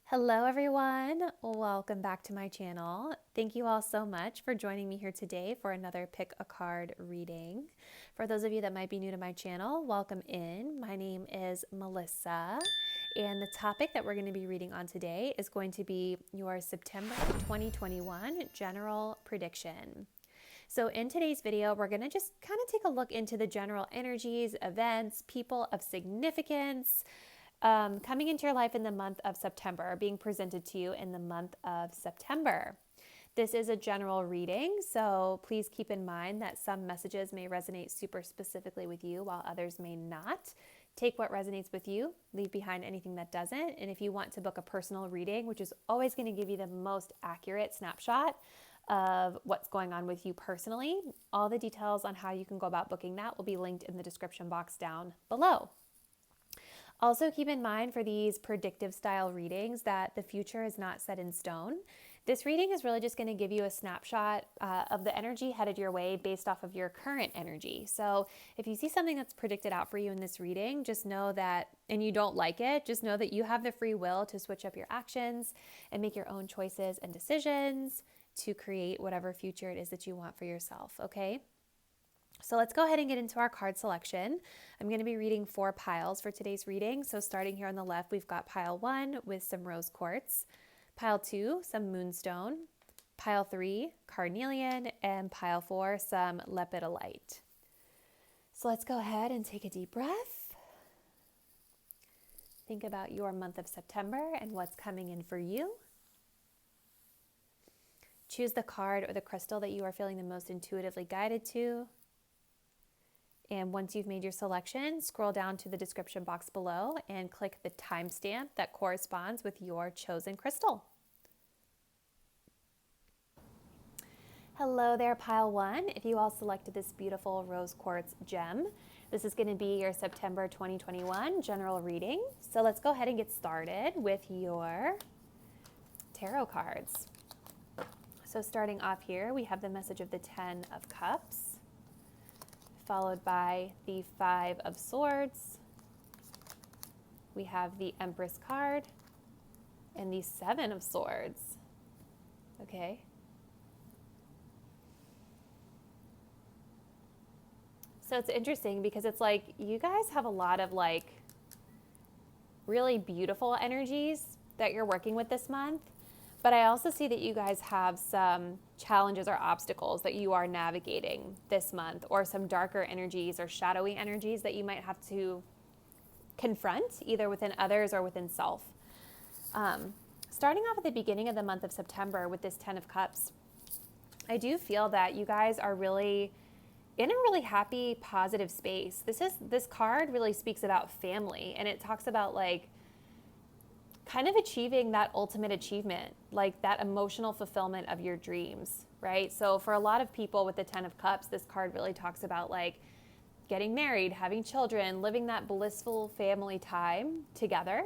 Hello everyone, welcome back to my channel. Thank you all so much for joining me here today for another pick a card reading. For those of you that might be new to my channel, welcome in. My name is Melissa and the topic that we're going to be reading on today is going to be your September 2021 general prediction. So in today's video, we're going to just kind of take a look into the general energies, events, people of significance, coming into your life in the month of September, being presented to you in the month of September. This is a general reading, so please keep in mind that some messages may resonate super specifically with you while others may not. Take what resonates with you, leave behind anything that doesn't, and if you want to book a personal reading, which is always going to give you the most accurate snapshot of what's going on with you personally, all the details on how you can go about booking that will be linked in the description box down below. Also keep in mind for these predictive style readings that the future is not set in stone. This reading is really just going to give you a snapshot of the energy headed your way based off of your current energy. So if you see something that's predicted out for you in this reading, just know that, and you don't like it, just know that you have the free will to switch up your actions and make your own choices and decisions to create whatever future it is that you want for yourself, okay? So let's go ahead and get into our card selection. I'm going to be reading 4 piles for today's reading. So starting here on the left, we've got pile 1 with some rose quartz, pile 2, some moonstone, pile 3, carnelian, and pile 4, some lepidolite. So let's go ahead and take a deep breath. Think about your month of September and what's coming in for you. Choose the card or the crystal that you are feeling the most intuitively guided to. And once you've made your selection, scroll down to the description box below and click the timestamp that corresponds with your chosen crystal. Hello there, pile 1. If you all selected this beautiful rose quartz gem, this is going to be your September 2021 general reading. So let's go ahead and get started with your tarot cards. So starting off here, we have the message of the 10 of Cups, followed by the 5 of Swords. We have the Empress card and the 7 of Swords. Okay. So it's interesting because it's like you guys have a lot of like really beautiful energies that you're working with this month. But I also see that you guys have some challenges or obstacles that you are navigating this month, or some darker energies or shadowy energies that you might have to confront either within others or within self. Starting off at the beginning of the month of September with this 10 of Cups, I do feel that you guys are really in a really happy, positive space. This card really speaks about family, and it talks about like kind of achieving that ultimate achievement, like that emotional fulfillment of your dreams, right? So for a lot of people with the 10 of Cups, this card really talks about like getting married, having children, living that blissful family time together,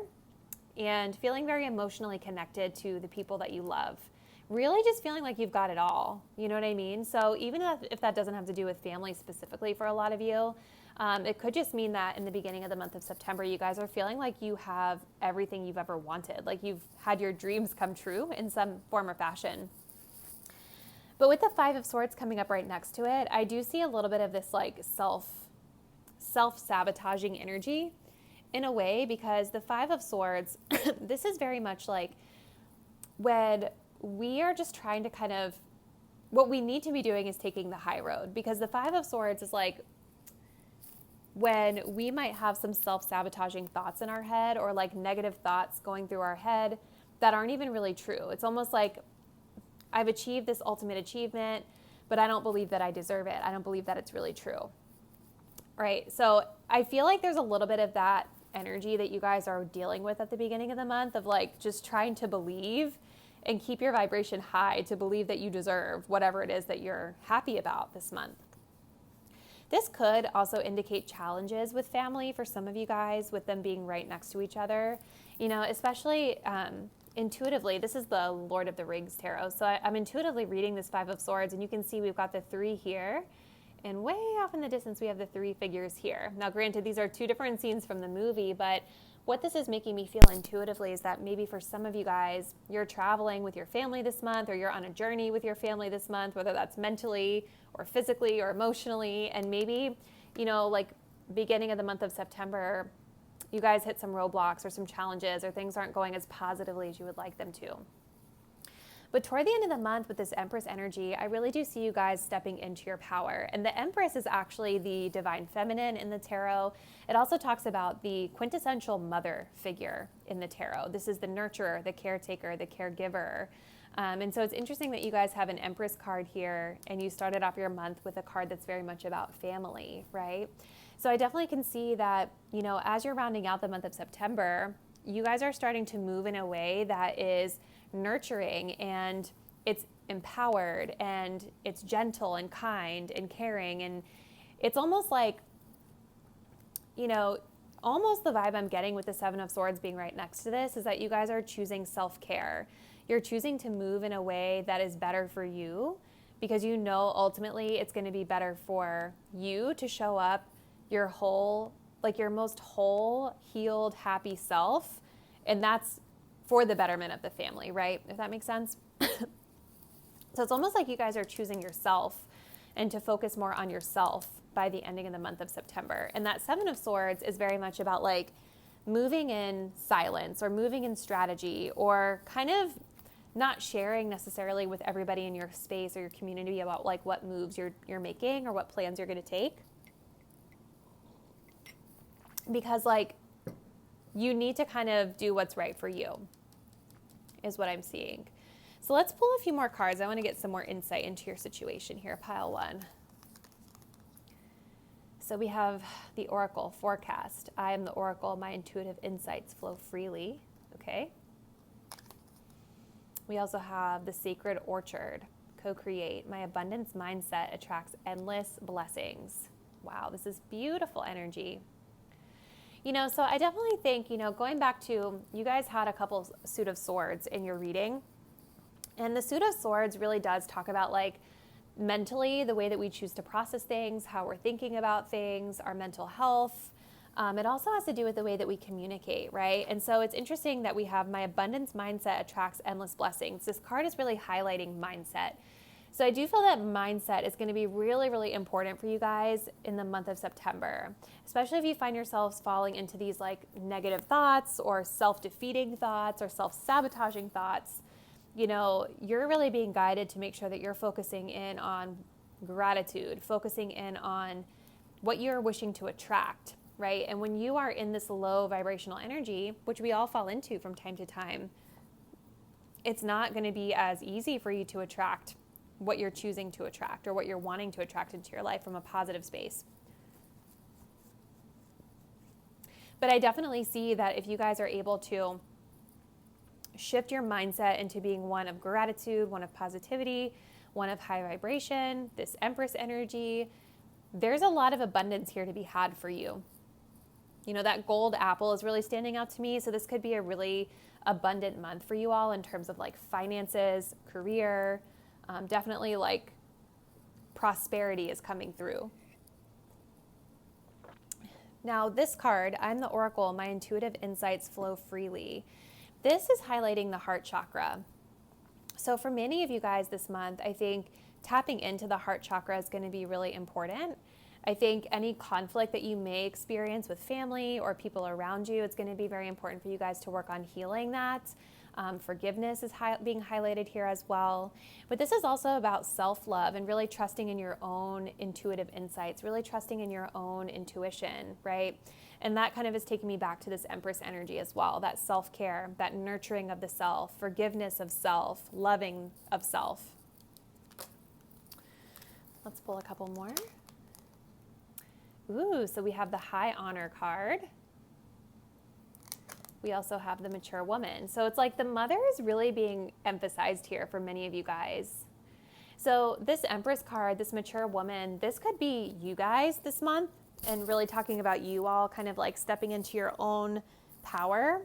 and feeling very emotionally connected to the people that you love. Really just feeling like you've got it all, you know what I mean? So even if that doesn't have to do with family specifically for a lot of you, it could just mean that in the beginning of the month of September, you guys are feeling like you have everything you've ever wanted, like you've had your dreams come true in some form or fashion. But with the 5 of Swords coming up right next to it, I do see a little bit of this like self-sabotaging energy in a way, because the 5 of Swords, this is very much like when we are just trying to kind of, what we need to be doing is taking the high road, because the 5 of Swords is like when we might have some self-sabotaging thoughts in our head, or like negative thoughts going through our head that aren't even really true. It's almost like I've achieved this ultimate achievement, but I don't believe that I deserve it. I don't believe that it's really true. Right? So I feel like there's a little bit of that energy that you guys are dealing with at the beginning of the month, of like just trying to believe and keep your vibration high to believe that you deserve whatever it is that you're happy about this month. This could also indicate challenges with family for some of you guys, with them being right next to each other. You know, especially intuitively, this is the Lord of the Rings tarot. So I'm intuitively reading this 5 of Swords, and you can see we've got the 3 here, and way off in the distance we have the 3 figures here. Now granted, these are 2 different scenes from the movie, but what this is making me feel intuitively is that maybe for some of you guys, you're traveling with your family this month, or you're on a journey with your family this month, whether that's mentally or physically or emotionally. And maybe, like beginning of the month of September, you guys hit some roadblocks or some challenges, or things aren't going as positively as you would like them to. But toward the end of the month with this Empress energy, I really do see you guys stepping into your power. And the Empress is actually the divine feminine in the tarot. It also talks about the quintessential mother figure in the tarot. This is the nurturer, the caretaker, the caregiver. And so it's interesting that you guys have an Empress card here, and you started off your month with a card that's very much about family, right? So I definitely can see that, as you're rounding out the month of September, you guys are starting to move in a way that is nurturing, and it's empowered, and it's gentle and kind and caring. And it's almost like, almost the vibe I'm getting with the Seven of Swords being right next to this is that you guys are choosing self-care. You're choosing to move in a way that is better for you, because ultimately it's going to be better for you to show up your whole, your most whole, healed, happy self. And that's for the betterment of the family, right? If that makes sense. So it's almost like you guys are choosing yourself and to focus more on yourself by the ending of the month of September. And that Seven of Swords is very much about moving in silence, or moving in strategy, or kind of not sharing necessarily with everybody in your space or your community about what moves you're making or what plans you're going to take. Because you need to kind of do what's right for you, is what I'm seeing. So let's pull a few more cards. I want to get some more insight into your situation here, pile one. So we have the Oracle forecast. I am the Oracle. My intuitive insights flow freely. Okay. We also have the Sacred Orchard, co-create. My abundance mindset attracts endless blessings. Wow, this is beautiful energy. So I definitely think, going back to, you guys had a couple Suit of Swords in your reading. And the Suit of Swords really does talk about mentally, the way that we choose to process things, how we're thinking about things, our mental health. It also has to do with the way that we communicate, right? And so it's interesting that we have my abundance mindset attracts endless blessings. This card is really highlighting mindset. So I do feel that mindset is going to be really, really important for you guys in the month of September, especially if you find yourselves falling into these negative thoughts or self-defeating thoughts or self-sabotaging thoughts. You're really being guided to make sure that you're focusing in on gratitude, focusing in on what you're wishing to attract, right? And when you are in this low vibrational energy, which we all fall into from time to time, it's not going to be as easy for you to attract what you're choosing to attract or what you're wanting to attract into your life from a positive space. But I definitely see that if you guys are able to shift your mindset into being one of gratitude, one of positivity, one of high vibration, this Empress energy, there's a lot of abundance here to be had for you. That gold apple is really standing out to me. So this could be a really abundant month for you all in terms of finances, career, definitely prosperity is coming through. Now this card, I'm the Oracle, my intuitive insights flow freely. This is highlighting the heart chakra. So for many of you guys this month, I think tapping into the heart chakra is going to be really important. I think any conflict that you may experience with family or people around you, it's going to be very important for you guys to work on healing that. Forgiveness is being highlighted here as well. But this is also about self-love and really trusting in your own intuitive insights, really trusting in your own intuition, right? And that kind of is taking me back to this Empress energy as well, that self-care, that nurturing of the self, forgiveness of self, loving of self. Let's pull a couple more. Ooh, so we have the High Honor card. We also have the Mature Woman. So it's the mother is really being emphasized here for many of you guys. So this Empress card, this Mature Woman, this could be you guys this month, and really talking about you all kind of stepping into your own power.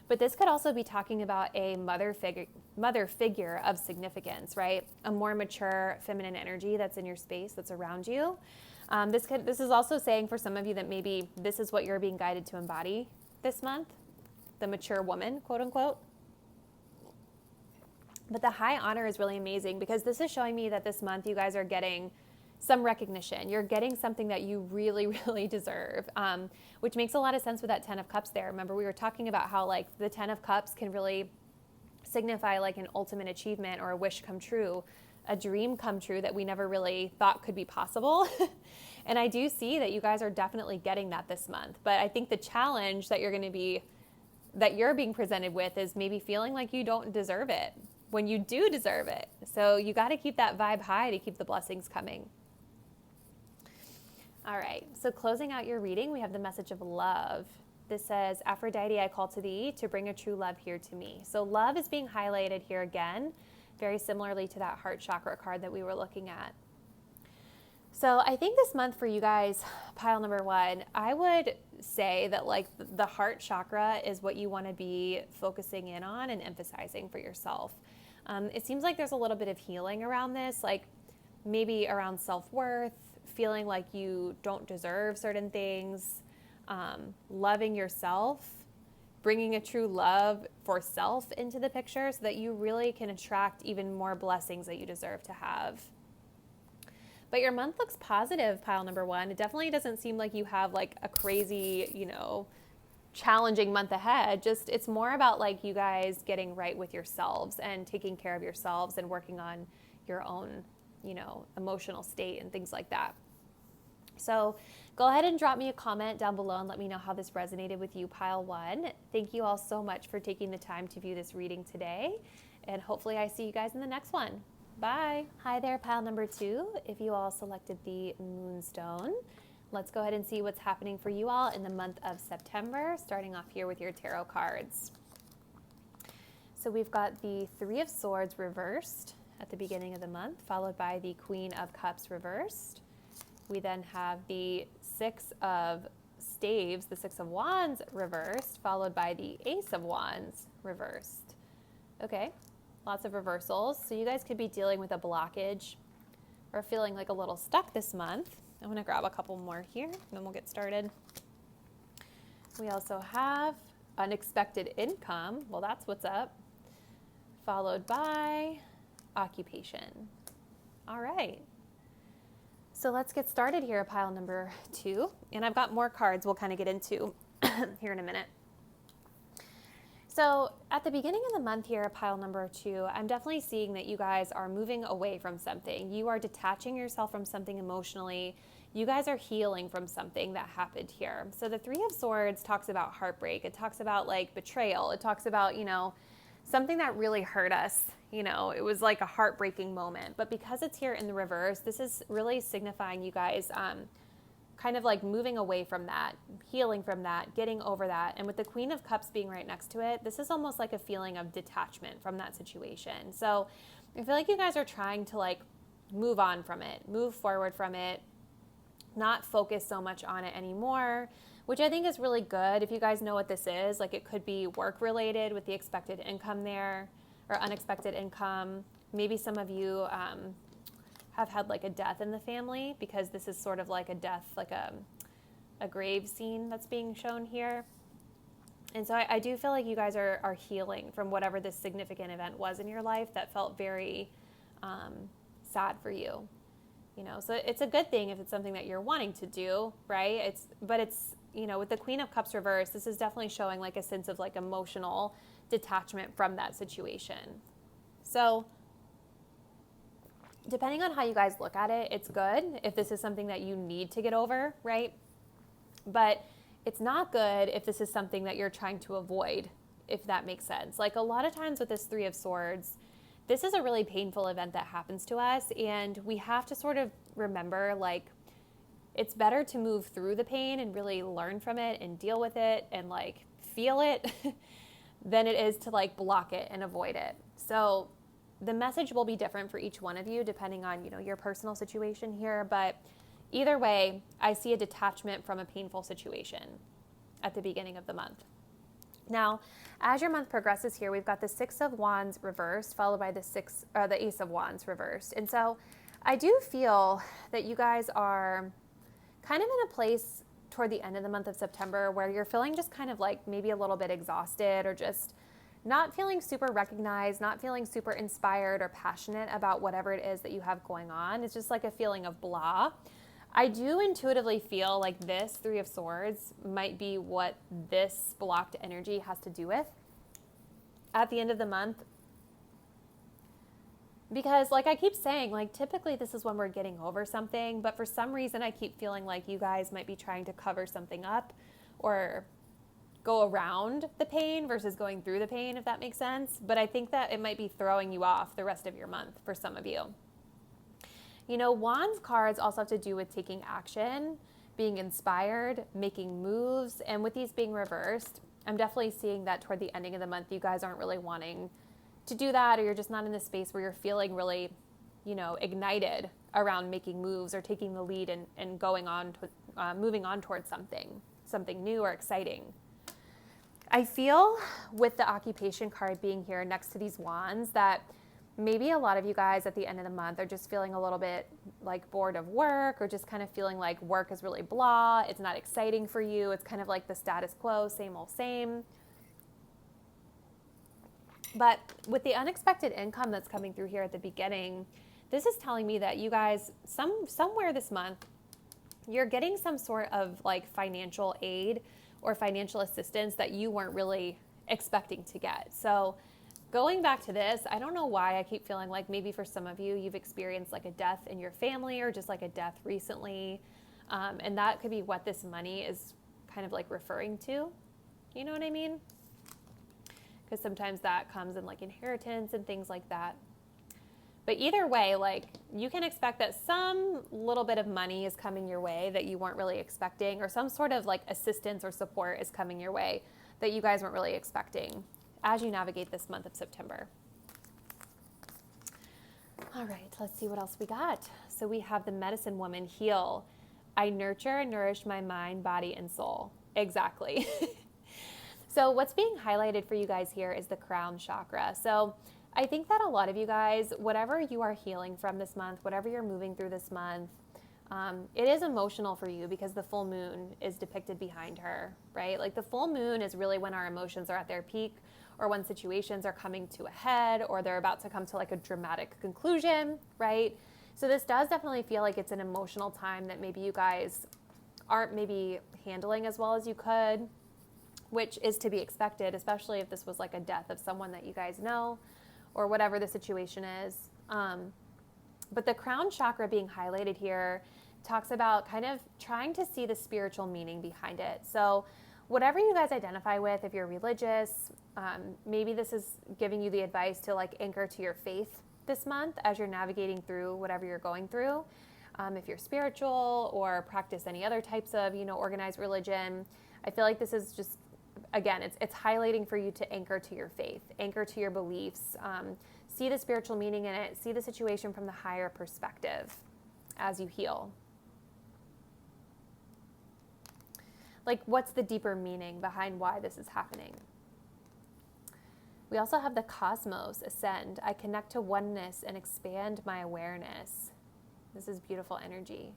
But this could also be talking about a mother figure of significance, right? A more mature feminine energy that's in your space, that's around you. This is also saying for some of you that maybe this is what you're being guided to embody this month. the mature woman, quote unquote. But the high honor is really amazing because this is showing me that this month you guys are getting some recognition. You're getting something that you really, really deserve, which makes a lot of sense with that 10 of Cups there. Remember, we were talking about how like the 10 of Cups can really signify like an ultimate achievement or a wish come true, a dream come true that we never really thought could be possible. And I do see that you guys are definitely getting that this month. But I think the challenge that you're being presented with is maybe feeling like you don't deserve it when you do deserve it. So you got to keep that vibe high to keep the blessings coming. All right, so closing out your reading, we have the message of love. This says, Aphrodite, I call to thee to bring a true love here to me. So love is being highlighted here again, very similarly to that heart chakra card that we were looking at. So I think this month for you guys, pile number 1, I would say that like the heart chakra is what you want to be focusing in on and emphasizing for yourself. It seems like there's a little bit of healing around this, like maybe around self-worth, feeling like you don't deserve certain things, loving yourself, bringing a true love for self into the picture so that you really can attract even more blessings that you deserve to have. But your month looks positive, pile number 1. It definitely doesn't seem like you have like a crazy, challenging month ahead. Just it's more about like you guys getting right with yourselves and taking care of yourselves and working on your own, emotional state and things like that. So go ahead and drop me a comment down below and let me know how this resonated with you, pile 1. Thank you all so much for taking the time to view this reading today. And hopefully I see you guys in the next one. Bye. Hi there, pile number 2. If you all selected the Moonstone, let's go ahead and see what's happening for you all in the month of September, starting off here with your tarot cards. So we've got the 3 of Swords reversed at the beginning of the month, followed by the Queen of Cups reversed. We then have the 6 of Staves, the 6 of Wands reversed, followed by the Ace of Wands reversed. Okay, lots of reversals. So you guys could be dealing with a blockage or feeling like a little stuck this month. I'm going to grab a couple more here, and then we'll get started. We also have unexpected income. Well, that's what's up. Followed by occupation. All right. So let's get started here, pile number 2. And I've got more cards we'll kind of get into here in a minute. So at the beginning of the month here, pile number 2, I'm definitely seeing that you guys are moving away from something. You are detaching yourself from something emotionally. You guys are healing from something that happened here. So the 3 of Swords talks about heartbreak. It talks about like betrayal. It talks about, something that really hurt us. It was like a heartbreaking moment. But because it's here in the reverse, this is really signifying you guys kind of like moving away from that, healing from that, getting over that. And with the Queen of Cups being right next to it, this is almost like a feeling of detachment from that situation. So I feel like you guys are trying to like move on from it, move forward from it, not focus so much on it anymore, which I think is really good. If you guys know what this is, like it could be work related with the expected income there or unexpected income. Maybe some of you have had like a death in the family, because this is sort of like a death, like a grave scene that's being shown here. And so I do feel like you guys are healing from whatever this significant event was in your life that felt very sad for you. So it's a good thing if it's something that you're wanting to do, right? But it's with the Queen of Cups reversed, this is definitely showing like a sense of like emotional detachment from that situation. So depending on how you guys look at it, it's good if this is something that you need to get over, right? But it's not good if this is something that you're trying to avoid, if that makes sense. Like a lot of times with this 3 of Swords, this is a really painful event that happens to us, and we have to sort of remember like it's better to move through the pain and really learn from it and deal with it and like feel it than it is to like block it and avoid it. So the message will be different for each one of you depending on, your personal situation here. But either way, I see a detachment from a painful situation at the beginning of the month. Now, as your month progresses here, we've got the 6 of Wands reversed, followed by the Ace of Wands reversed. And so I do feel that you guys are kind of in a place toward the end of the month of September where you're feeling just kind of like maybe a little bit exhausted or just not feeling super recognized, not feeling super inspired or passionate about whatever it is that you have going on. It's just like a feeling of blah. I do intuitively feel like this Three of Swords might be what this blocked energy has to do with at the end of the month. Because like I keep saying, like typically this is when we're getting over something, but for some reason I keep feeling like you guys might be trying to cover something up or go around the pain versus going through the pain, if that makes sense. But I think that it might be throwing you off the rest of your month for some of you. You know, Wands cards also have to do with taking action, being inspired, making moves. And with these being reversed, I'm definitely seeing that toward the ending of the month, you guys aren't really wanting to do that, or you're just not in the space where you're feeling really, you know, ignited around making moves or taking the lead and going on to, moving on towards something new or exciting. I feel with the occupation card being here next to these wands that maybe a lot of you guys at the end of the month are just feeling a little bit like bored of work or just kind of feeling like work is really blah. It's not exciting for you. It's kind of like the status quo, same old same. But with the unexpected income that's coming through here at the beginning, this is telling me that you guys, somewhere this month, you're getting some sort of like financial aid or financial assistance that you weren't really expecting to get. So going back to this, I don't know why I keep feeling like maybe for some of you, you've experienced like a death in your family or just like a death recently. And that could be what this money is kind of like referring to. You know what I mean? Because sometimes that comes in like inheritance and things like that. But either way, like you can expect that some little bit of money is coming your way that you weren't really expecting, or some sort of like assistance or support is coming your way that you guys weren't really expecting as you navigate this month of September. All right, let's see what else we got. So we have the Medicine Woman, heal. I nurture and nourish my mind, body, and soul. Exactly. So what's being highlighted for you guys here is the crown chakra. So I think that a lot of you guys, whatever you are healing from this month, whatever you're moving through this month, it is emotional for you because the full moon is depicted behind her, right? Like the full moon is really when our emotions are at their peak, or when situations are coming to a head, or they're about to come to like a dramatic conclusion, right? So this does definitely feel like it's an emotional time that maybe you guys aren't maybe handling as well as you could, which is to be expected, especially if this was like a death of someone that you guys know or whatever the situation is. But the crown chakra being highlighted here talks about kind of trying to see the spiritual meaning behind it. So whatever you guys identify with, if you're religious, maybe this is giving you the advice to like anchor to your faith this month as you're navigating through whatever you're going through. If you're spiritual or practice any other types of, you know, organized religion, I feel like this is just, again, it's highlighting for you to anchor to your faith, anchor to your beliefs, see the spiritual meaning in it, see the situation from the higher perspective as you heal. Like, what's the deeper meaning behind why this is happening? We also have the cosmos, ascend. I connect to oneness and expand my awareness. This is beautiful energy.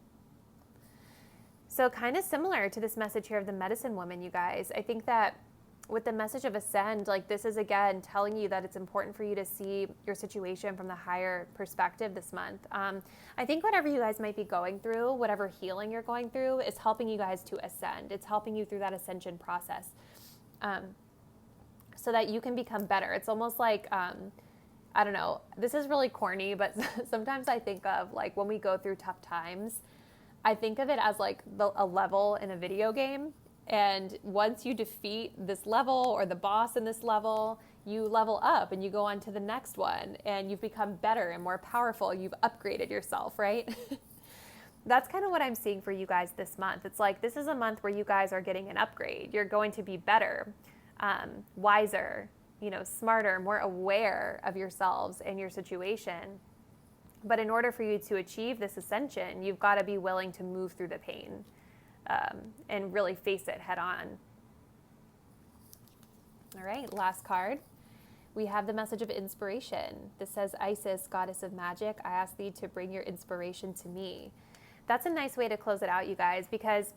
So kind of similar to this message here of the Medicine Woman, you guys. I think that with the message of ascend, like this is again telling you that it's important for you to see your situation from the higher perspective this month. I think whatever you guys might be going through, whatever healing you're going through, is helping you guys to ascend. It's helping you through that ascension process so that you can become better. It's almost like, I don't know, this is really corny, but sometimes I think of like when we go through tough times, I think of it as like a level in a video game. And once you defeat this level or the boss in this level, you level up and you go on to the next one and you've become better and more powerful. You've upgraded yourself, right? That's kind of what I'm seeing for you guys this month. It's like this is a month where you guys are getting an upgrade. You're going to be better, wiser, you know, smarter, more aware of yourselves and your situation. But in order for you to achieve this ascension, you've got to be willing to move through the pain. And really face it head on. All right, last card. We have the message of inspiration. This says, Isis, goddess of magic, I ask thee to bring your inspiration to me. That's a nice way to close it out, you guys, because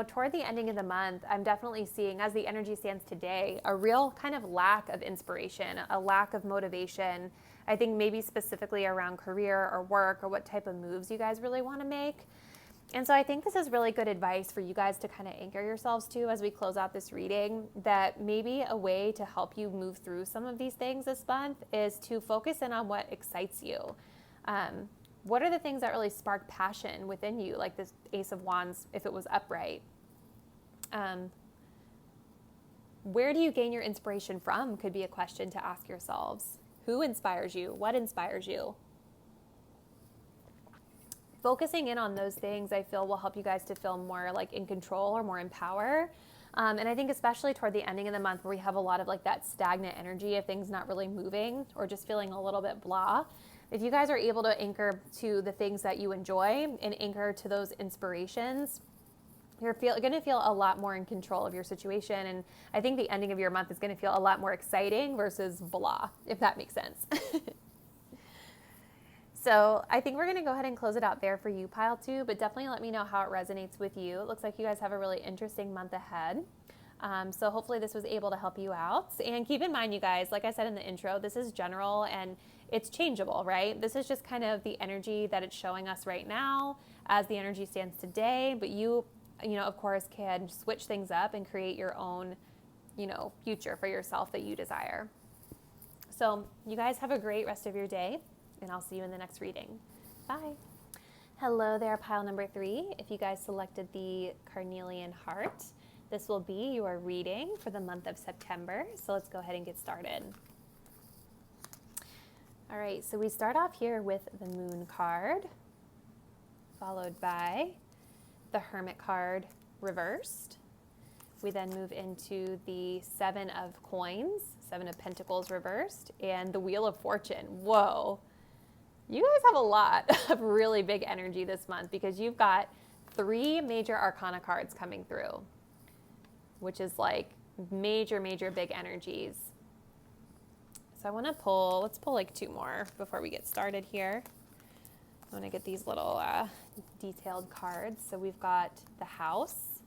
toward the ending of the month, I'm definitely seeing, as the energy stands today, a real kind of lack of inspiration, a lack of motivation. I think maybe specifically around career or work or what type of moves you guys really want to make. And so I think this is really good advice for you guys to kind of anchor yourselves to as we close out this reading, that maybe a way to help you move through some of these things this month is to focus in on what excites you. What are the things that really spark passion within you, like this Ace of Wands, if it was upright? Where do you gain your inspiration from could be a question to ask yourselves. Who inspires you? What inspires you? Focusing in on those things, I feel, will help you guys to feel more like in control or more in power. And I think especially toward the ending of the month where we have a lot of like that stagnant energy of things not really moving or just feeling a little bit blah. If you guys are able to anchor to the things that you enjoy and anchor to those inspirations, you're going to feel a lot more in control of your situation. And I think the ending of your month is going to feel a lot more exciting versus blah, if that makes sense. So I think we're going to go ahead and close it out there for you, Pile 2, but definitely let me know how it resonates with you. It looks like you guys have a really interesting month ahead. So hopefully this was able to help you out. And keep in mind, you guys, like I said in the intro, this is general and it's changeable, right? This is just kind of the energy that it's showing us right now as the energy stands today. But you of course, can switch things up and create your own, future for yourself that you desire. So you guys have a great rest of your day, and I'll see you in the next reading. Bye. Hello there, pile number 3. If you guys selected the carnelian heart, this will be your reading for the month of September. So let's go ahead and get started. All right, so we start off here with the moon card, followed by the hermit card reversed. We then move into the 7 of coins, 7 of pentacles reversed, and the wheel of fortune. Whoa. You guys have a lot of really big energy this month because you've got 3 major arcana cards coming through, which is like major big energies. So I want to let's pull like 2 more before we get started here. I want to get these little detailed cards. So we've got the house,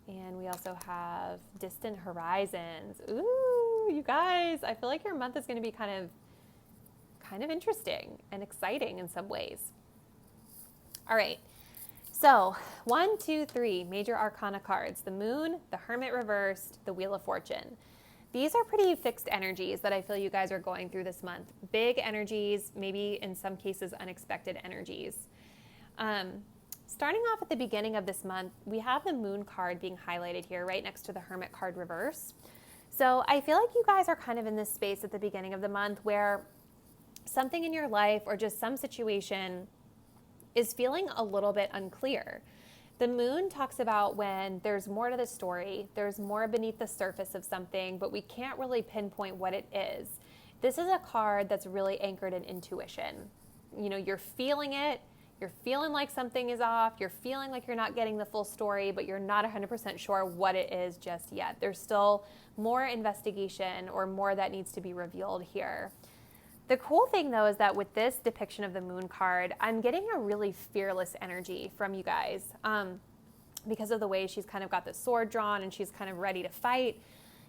and we also have distant horizons. Ooh, you guys, I feel like your month is going to be kind of interesting and exciting in some ways. All right. So 1, 2, 3 major arcana cards: the moon, the hermit reversed, the wheel of fortune. These are pretty fixed energies that I feel you guys are going through this month. Big energies, maybe in some cases unexpected energies. Starting off at the beginning of this month, we have the moon card being highlighted here right next to the hermit card reverse. So I feel like you guys are kind of in this space at the beginning of the month where something in your life or just some situation is feeling a little bit unclear. The moon talks about when there's more to the story, there's more beneath the surface of something, but we can't really pinpoint what it is. This is a card that's really anchored in intuition. You're feeling it, you're feeling like something is off, you're feeling like you're not getting the full story, but you're not 100% sure what it is just yet. There's still more investigation or more that needs to be revealed here. The cool thing, though, is that with this depiction of the moon card, I'm getting a really fearless energy from you guys because of the way she's kind of got the sword drawn and she's kind of ready to fight.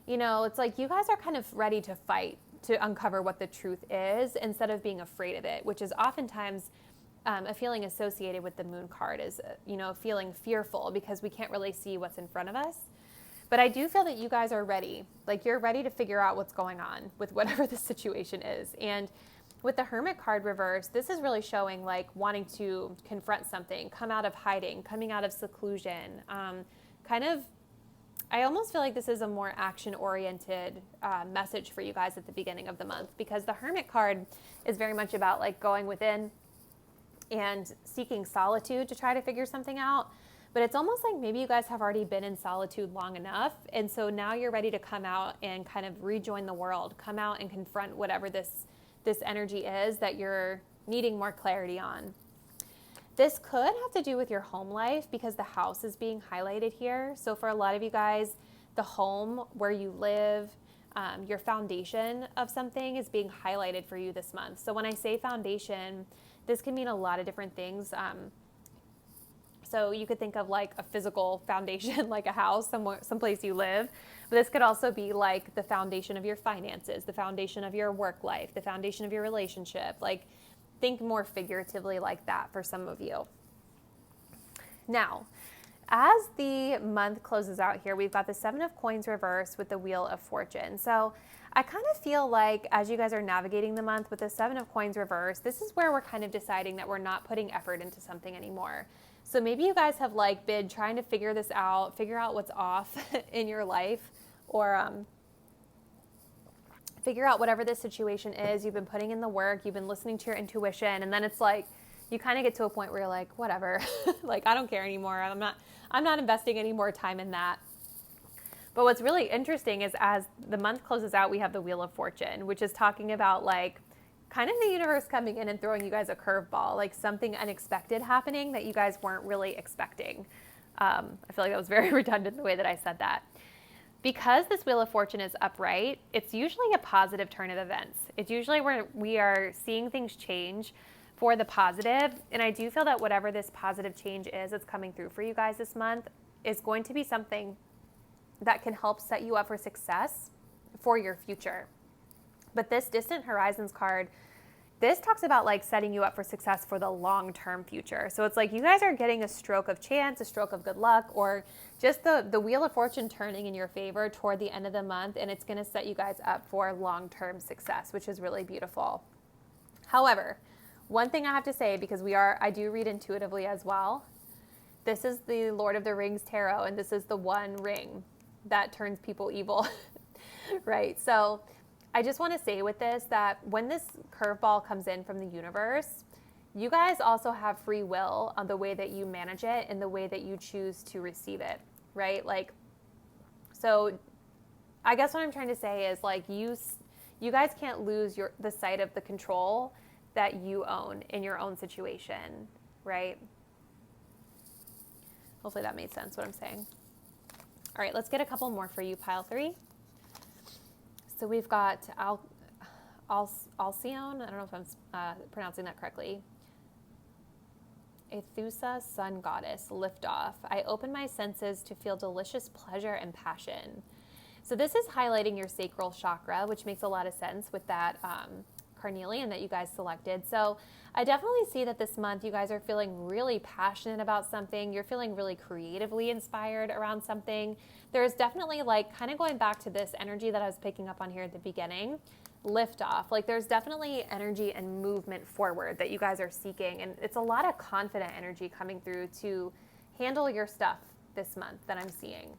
It's like you guys are kind of ready to fight to uncover what the truth is instead of being afraid of it, which is oftentimes a feeling associated with the moon card is, feeling fearful because we can't really see what's in front of us. But I do feel that you guys are ready. Like you're ready to figure out what's going on with whatever the situation is. And with the hermit card reverse, this is really showing like wanting to confront something, come out of hiding, coming out of seclusion. I almost feel like this is a more action-oriented message for you guys at the beginning of the month, because the hermit card is very much about like going within and seeking solitude to try to figure something out. But it's almost like maybe you guys have already been in solitude long enough, and so now you're ready to come out and kind of rejoin the world, come out and confront whatever this energy is that you're needing more clarity on. This could have to do with your home life because the house is being highlighted here. So for a lot of you guys, the home where you live, your foundation of something is being highlighted for you this month. So when I say foundation, this can mean a lot of different things. So you could think of like a physical foundation, like a house, someplace you live. But this could also be like the foundation of your finances, the foundation of your work life, the foundation of your relationship. Like think more figuratively like that for some of you. Now, as the month closes out here, we've got the 7 of Coins reversed with the Wheel of Fortune. So I kind of feel like as you guys are navigating the month with the 7 of Coins reversed, this is where we're kind of deciding that we're not putting effort into something anymore. So maybe you guys have like been trying to figure this out, figure out what's off in your life, or figure out whatever this situation is. You've been putting in the work, you've been listening to your intuition, and then it's like you kind of get to a point where you're like, whatever, like I don't care anymore. I'm not investing any more time in that. But what's really interesting is as the month closes out, we have the Wheel of Fortune, which is talking about like kind of the universe coming in and throwing you guys a curveball, like something unexpected happening that you guys weren't really expecting. I feel like that was very redundant the way that I said that. Because this Wheel of Fortune is upright, it's usually a positive turn of events. It's usually where we are seeing things change for the positive. And I do feel that whatever this positive change is that's coming through for you guys this month is going to be something that can help set you up for success for your future. But this Distant Horizons card, this talks about like setting you up for success for the long-term future. So it's like you guys are getting a stroke of chance, a stroke of good luck, or just the Wheel of Fortune turning in your favor toward the end of the month, and it's going to set you guys up for long-term success, which is really beautiful. However, one thing I have to say, because I do read intuitively as well, this is the Lord of the Rings tarot, and this is the one ring that turns people evil, right? So I just want to say with this that when this curveball comes in from the universe, you guys also have free will on the way that you manage it and the way that you choose to receive it, right? Like, so I guess what I'm trying to say is like you guys can't lose the sight of the control that you own in your own situation, right? Hopefully that made sense what I'm saying. All right, let's get a couple more for you, pile 3. So we've got Alcyone, I don't know if I'm pronouncing that correctly. Aethusa, Sun Goddess, Liftoff. I open my senses to feel delicious pleasure and passion. So this is highlighting your sacral chakra, which makes a lot of sense with that carnelian that you guys selected. So I definitely see that this month you guys are feeling really passionate about something. You're feeling really creatively inspired around something. There's definitely like kind of going back to this energy that I was picking up on here at the beginning, lift off. Like there's definitely energy and movement forward that you guys are seeking. And it's a lot of confident energy coming through to handle your stuff this month that I'm seeing.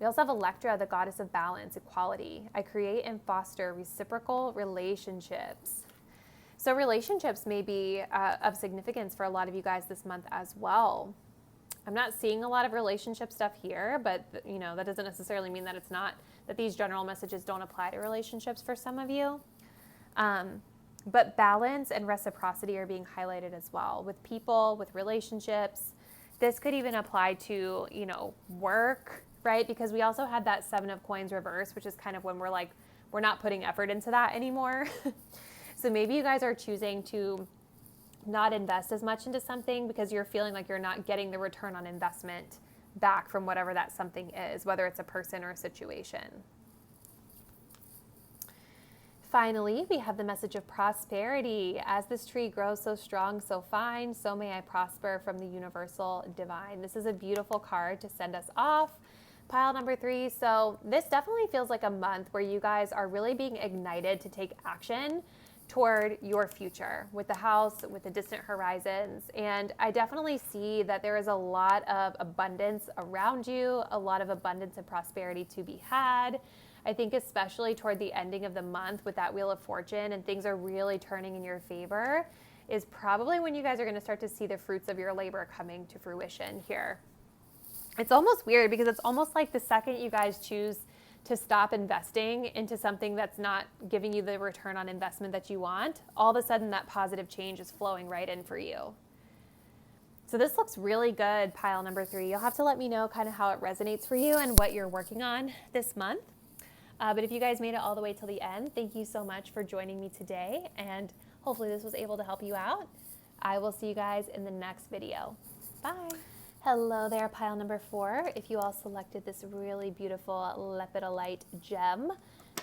We also have Electra, the goddess of balance, equality. I create and foster reciprocal relationships. So relationships may be of significance for a lot of you guys this month as well. I'm not seeing a lot of relationship stuff here, but you know, that doesn't necessarily mean that that these general messages don't apply to relationships for some of you. But balance and reciprocity are being highlighted as well with people, with relationships. This could even apply to, you know, work, right? Because we also had that 7 of Coins reverse, which is kind of when we're like, we're not putting effort into that anymore. So maybe you guys are choosing to not invest as much into something because you're feeling like you're not getting the return on investment back from whatever that something is, whether it's a person or a situation. Finally, we have the message of prosperity. As this tree grows so strong, so fine, so may I prosper from the universal divine. This is a beautiful card to send us off. Pile number 3. So this definitely feels like a month where you guys are really being ignited to take action toward your future with the house, with the distant horizons. And I definitely see that there is a lot of abundance around you, a lot of abundance and prosperity to be had. I think especially toward the ending of the month with that Wheel of Fortune and things are really turning in your favor is probably when you guys are going to start to see the fruits of your labor coming to fruition here. It's almost weird because it's almost like the second you guys choose to stop investing into something that's not giving you the return on investment that you want, all of a sudden that positive change is flowing right in for you. So this looks really good, pile number 3. You'll have to let me know kind of how it resonates for you and what you're working on this month. But if you guys made it all the way till the end, thank you so much for joining me today. And hopefully this was able to help you out. I will see you guys in the next video. Bye. Hello there, pile number 4. If you all selected this really beautiful lepidolite gem,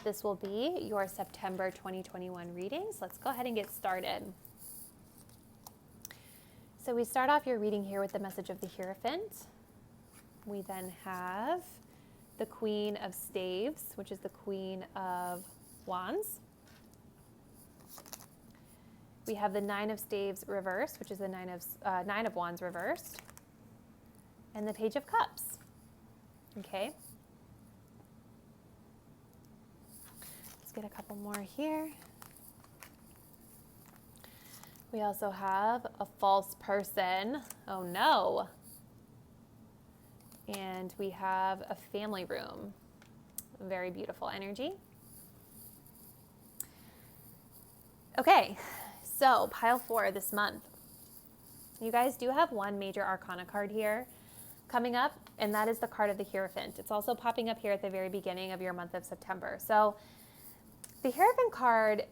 this will be your September 2021 readings. Let's go ahead and get started. So we start off your reading here with the message of the Hierophant. We then have the Queen of Staves, which is the Queen of Wands. We have the Nine of Staves reversed, which is the Nine of Wands reversed. And the Page of Cups. Okay. Let's get a couple more here. We also have a false person. Oh no. And we have a family room. Very beautiful energy. Okay, so pile 4 this month. You guys do have one major arcana card here coming up, and that is the card of the Hierophant. It's also popping up here at the very beginning of your month of September. So the Hierophant card,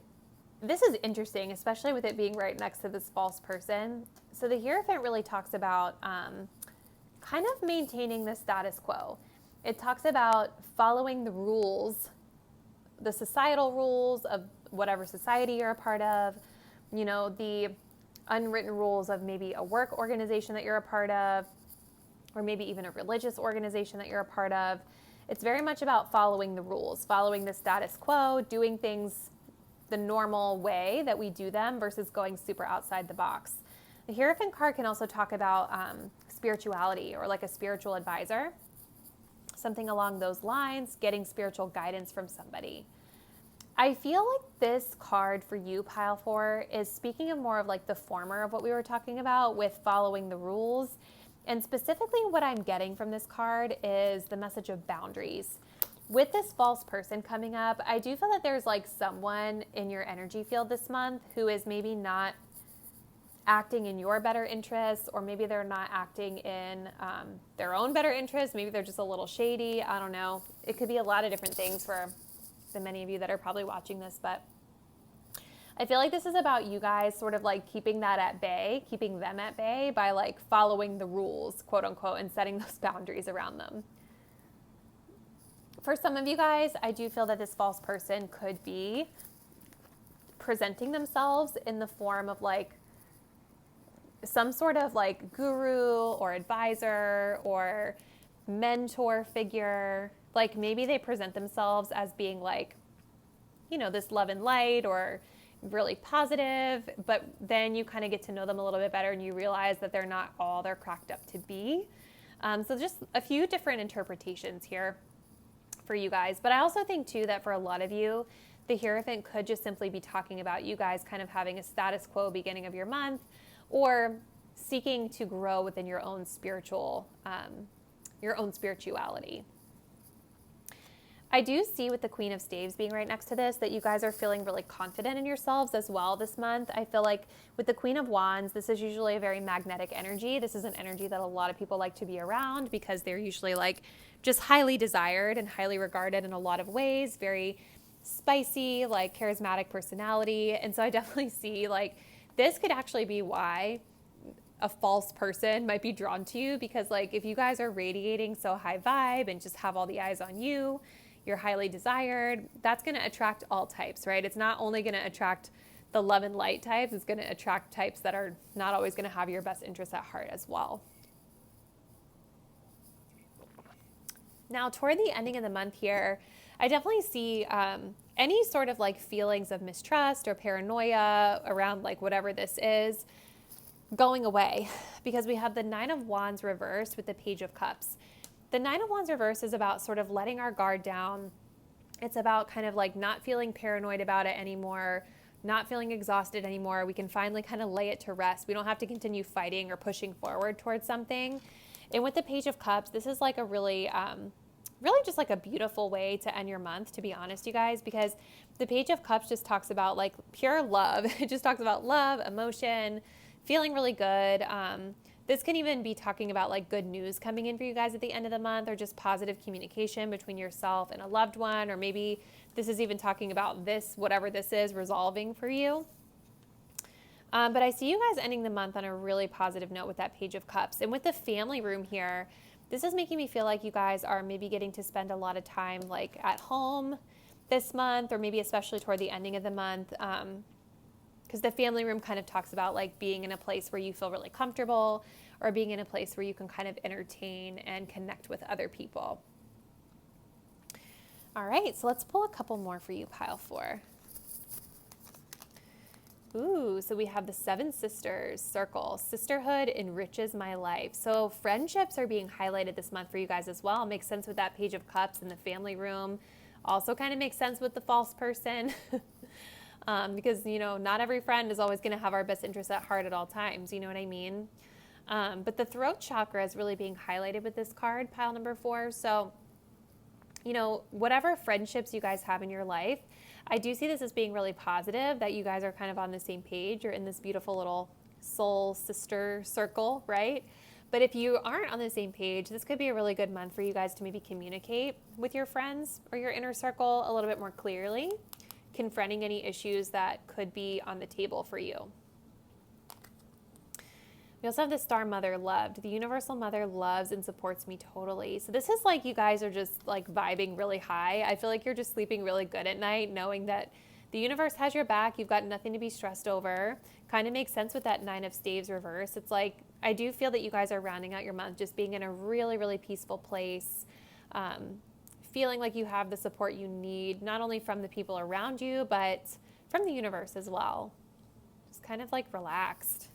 this is interesting, especially with it being right next to this false person. So the Hierophant really talks about kind of maintaining the status quo. It talks about following the rules, the societal rules of whatever society you're a part of, you know, the unwritten rules of maybe a work organization that you're a part of, or maybe even a religious organization that you're a part of. It's very much about following the rules, following the status quo, doing things the normal way that we do them versus going super outside the box. The Hierophant card can also talk about spirituality, or like a spiritual advisor, something along those lines, getting spiritual guidance from somebody. I feel like this card for you, pile 4, is speaking of more of like the former of what we were talking about with following the rules. And specifically what I'm getting from this card is the message of boundaries. With this false person coming up, I do feel that there's like someone in your energy field this month who is maybe not acting in your better interests, or maybe they're not acting in their own better interests. Maybe they're just a little shady. I don't know. It could be a lot of different things for the many of you that are probably watching this, but I feel like this is about you guys sort of like keeping that at bay, keeping them at bay by like following the rules, quote unquote, and setting those boundaries around them. For some of you guys, I do feel that this false person could be presenting themselves in the form of like some sort of like guru or advisor or mentor figure. Like maybe they present themselves as being like, you know, this love and light or really positive, but then you kind of get to know them a little bit better and you realize that they're not all they're cracked up to be. So just a few different interpretations here for you guys. But I also think too that for a lot of you, the Hierophant could just simply be talking about you guys kind of having a status quo beginning of your month, or seeking to grow within your own spirituality. I do see with the Queen of Staves being right next to this that you guys are feeling really confident in yourselves as well this month. I feel like with the Queen of Wands, this is usually a very magnetic energy. This is an energy that a lot of people like to be around because they're usually like just highly desired and highly regarded in a lot of ways, very spicy, like charismatic personality. And so I definitely see like this could actually be why a false person might be drawn to you, because like if you guys are radiating so high vibe and just have all the eyes on you, you're highly desired, that's going to attract all types, right? It's not only going to attract the love and light types, it's going to attract types that are not always going to have your best interests at heart as well. Now, toward the ending of the month here, I definitely see any sort of like feelings of mistrust or paranoia around like whatever this is going away, because we have the Nine of Wands reversed with the Page of Cups. The Nine of Wands reverse is about sort of letting our guard down. It's about kind of like not feeling paranoid about it anymore, not feeling exhausted anymore. We can finally kind of lay it to rest. We don't have to continue fighting or pushing forward towards something. And with the Page of Cups, this is like a really just like a beautiful way to end your month, to be honest, you guys, because the Page of Cups just talks about like pure love. It just talks about love, emotion, feeling really good. This can even be talking about like good news coming in for you guys at the end of the month, or just positive communication between yourself and a loved one, or maybe this is even talking about this, whatever this is, resolving for you. But I see you guys ending the month on a really positive note with that Page of Cups. And with the family room here, this is making me feel like you guys are maybe getting to spend a lot of time like at home this month, or maybe especially toward the ending of the month. Because the family room kind of talks about like being in a place where you feel really comfortable, or being in a place where you can kind of entertain and connect with other people. All right, so let's pull a couple more for you, pile 4. Ooh, so we have the 7 Sisters circle. Sisterhood enriches my life. So friendships are being highlighted this month for you guys as well. Makes sense with that Page of Cups in the family room. Also kind of makes sense with the false person. Because, not every friend is always going to have our best interests at heart at all times. You know what I mean? But the throat chakra is really being highlighted with this card, pile number 4. So, whatever friendships you guys have in your life, I do see this as being really positive, that you guys are kind of on the same page. You're in this beautiful little soul sister circle, right? But if you aren't on the same page, this could be a really good month for you guys to maybe communicate with your friends or your inner circle a little bit more clearly, confronting any issues that could be on the table for you. We also have the Star Mother loved. The Universal Mother loves and supports me totally. So this is like you guys are just like vibing really high. I feel like you're just sleeping really good at night, knowing that the universe has your back. You've got nothing to be stressed over. Kind of makes sense with that 9 of Staves reverse. It's like, I do feel that you guys are rounding out your month just being in a really, really peaceful place. Feeling like you have the support you need, not only from the people around you, but from the universe as well. Just kind of like relaxed.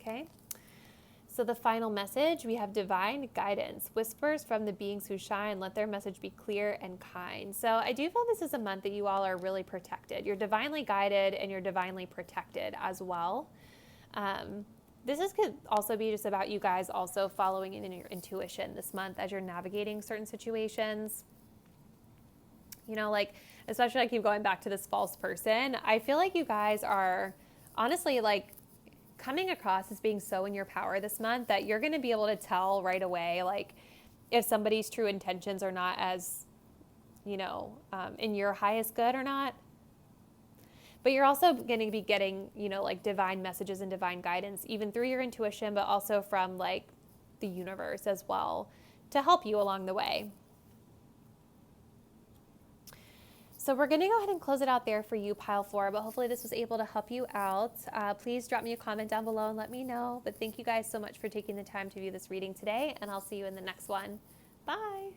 Okay, so the final message, we have divine guidance. Whispers from the beings who shine, let their message be clear and kind. So I do feel this is a month that you all are really protected. You're divinely guided and you're divinely protected as well. Could also be just about you guys also following in your intuition this month as you're navigating certain situations. Especially I keep going back to this false person. I feel like you guys are honestly like coming across as being so in your power this month that you're going to be able to tell right away, like if somebody's true intentions are not as, in your highest good or not. But you're also going to be getting, like divine messages and divine guidance, even through your intuition, but also from like the universe as well to help you along the way. So we're going to go ahead and close it out there for you, pile 4, but hopefully this was able to help you out. Please drop me a comment down below and let me know. But thank you guys so much for taking the time to view this reading today, and I'll see you in the next one. Bye.